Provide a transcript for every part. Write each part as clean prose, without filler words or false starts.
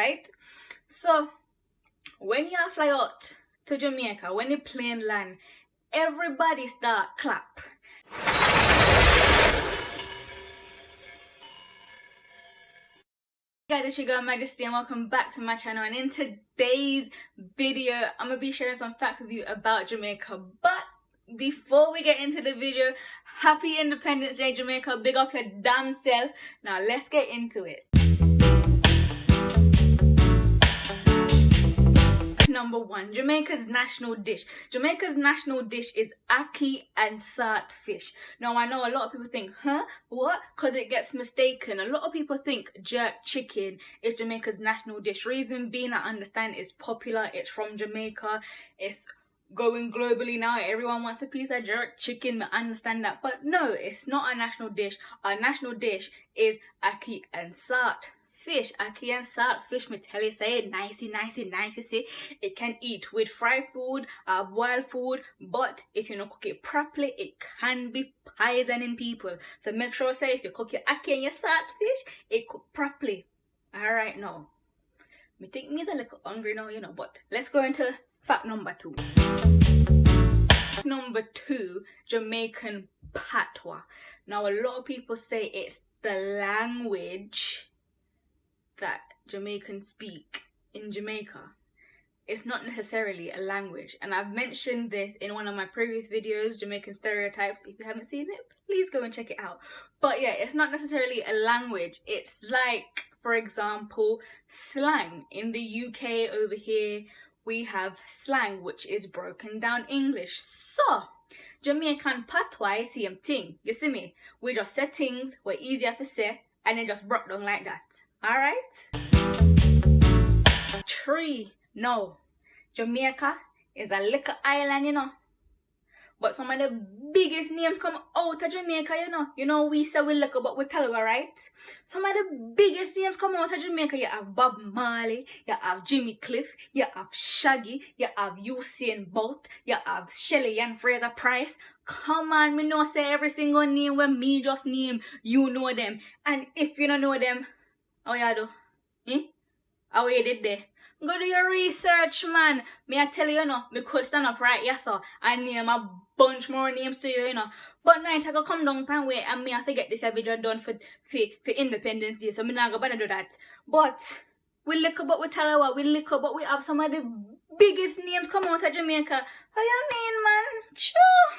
right? So when you fly out to Jamaica, when the plane land, everybody start clap. Guys, it's your girl Majestie and welcome back to my channel, and in today's video I'm gonna be sharing some facts with you about Jamaica. But before we get into the video, happy Independence Day Jamaica, big up your damn self. Now let's get into it. Number one, Jamaica's national dish. Jamaica's national dish is ackee and salt fish. Now I know a lot of people think, what? Because it gets mistaken. A lot of people think jerk chicken is Jamaica's national dish. Reason being, I understand it's popular, it's from Jamaica, it's going globally now. Everyone wants a piece of jerk chicken, I understand that. But no, it's not a national dish. Our national dish is ackee and salt fish. Ackee and salt fish, me tell you, say it nicey, see. It can eat with fried food or boiled food, but if you don't cook it properly, it can be poisoning people. So make sure, say, if you cook your ackee and your salt fish, it cook properly. Alright, now, me think me a little hungry now, you know, but let's go into fact number two. Number two, Jamaican patois. Now a lot of people say it's the language that Jamaicans speak in Jamaica. It's not necessarily a language, and I've mentioned this in one of my previous videos, Jamaican stereotypes. If you haven't seen it, please go and check it out. But yeah, it's not necessarily a language. It's like, for example, slang. In the UK over here, we have slang, which is broken down English. So Jamaican patois is the same thing. You see me? We just say things were easier to say, and then just broke down like that. Alright? 3. No. Jamaica is a little island, you know. But some of the biggest names come out of Jamaica, you know. You know, we say we little, but we tell you, right? Some of the biggest names come out of Jamaica. You have Bob Marley, you have Jimmy Cliff, you have Shaggy, you have Usain Bolt, you have Shelly and Fraser Price. Come on, me know say every single name when me just name, you know them. And if you don't know them, how you do? How you did there? Go do your research, man. Me I tell you, you know, me could stand up right, yes sir, and name a bunch more names to you, you know. But night I go come down pan way and me I forget this video done for Independence Day, so me not go bother do that. But we look about we tell you what, we look about we have some of the biggest names come out of Jamaica. What you mean, man? Sure.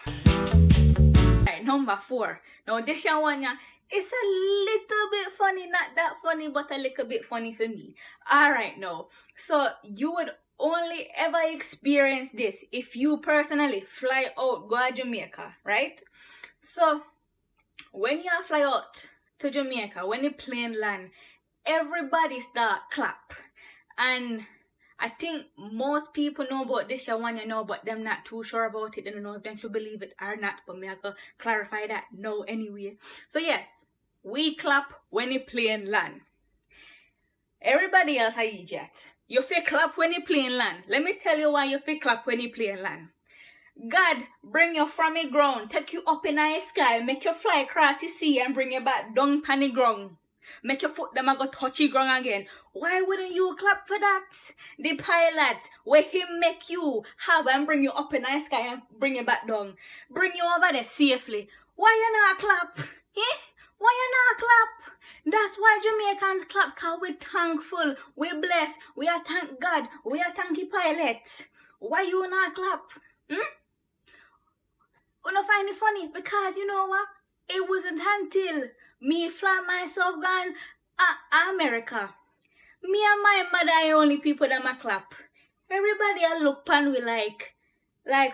Right, number 4. Now this one, yeah. It's a little bit funny, not that funny, but a little bit funny for me. Alright now, so you would only ever experience this if you personally fly out, go to Jamaica, right? So, when you fly out to Jamaica, when the plane land, everybody start clap. And I think most people know about this one, you know, but them not too sure about it. They don't know if them should believe it or not, but me I go clarify that now anyway. So yes, we clap when the plane land. Everybody else are idiot. You feel clap when the plane land. Let me tell you why you feel clap when the plane land. God bring you from the ground, take you up in the sky, make you fly across the sea and bring you back down on the ground. Make your foot them a go touch the ground again. Why wouldn't you clap for that? The pilot, where he make you have and bring you up in the sky and bring you back down. Bring you over there safely. Why you not clap? Eh? Why you not clap? That's why Jamaicans clap, cause we're thankful, we're blessed, we are thank God, we are thank the pilot. Why you not clap? You don't find it funny? Because you know what? It wasn't until me fly myself gone America. Me and my mother are the only people that ma clap. Everybody a look pan we like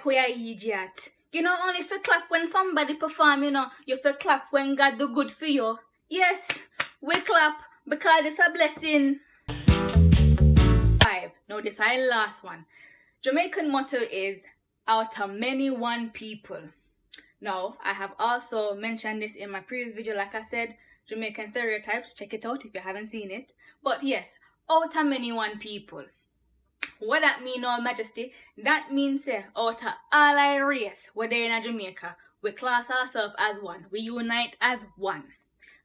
we are idiot. You know, only if you clap when somebody perform, you know, you feel clap when God do good for you. Yes, we clap because it's a blessing. 5. Now this is the last one. Jamaican motto is out of many one people. Now, I have also mentioned this in my previous video, like I said, Jamaican stereotypes, check it out if you haven't seen it. But yes, out of many one people. What that mean, our Majesty? That means out of all our race, we're there in Jamaica, we class ourselves as one. We unite as one.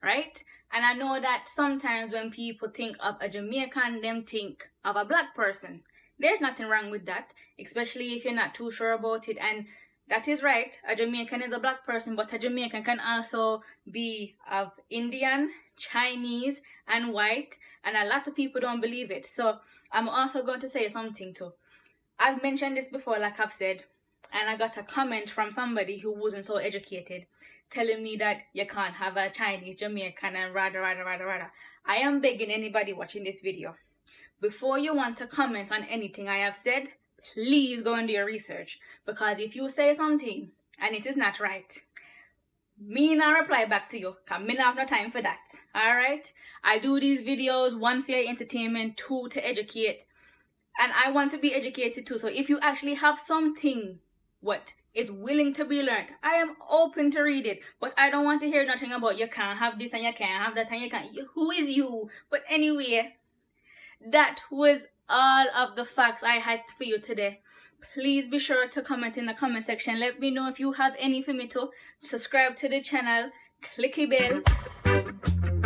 Right? And I know that sometimes when people think of a Jamaican, them think of a black person. There's nothing wrong with that, especially if you're not too sure about it. And that is right, a Jamaican is a black person, but a Jamaican can also be of Indian, Chinese, and white. And a lot of people don't believe it. So I'm also going to say something too. I've mentioned this before, like I've said, and I got a comment from somebody who wasn't so educated, telling me that you can't have a Chinese, Jamaican, and rather. I am begging anybody watching this video, before you want to comment on anything I have said, please go and do your research. Because if you say something and it is not right, me not reply back to you, because me not have no time for that. Alright? I do these videos, one, for entertainment, two, to educate. And I want to be educated too. So if you actually have something what is willing to be learned, I am open to read it. But I don't want to hear nothing about you can't have this and you can't have that and you can't. Who is you? But anyway, that was all of the facts I had for you today. Please be sure to comment in the comment section. Let me know if you have any for me to. Subscribe to the channel. Clicky bell.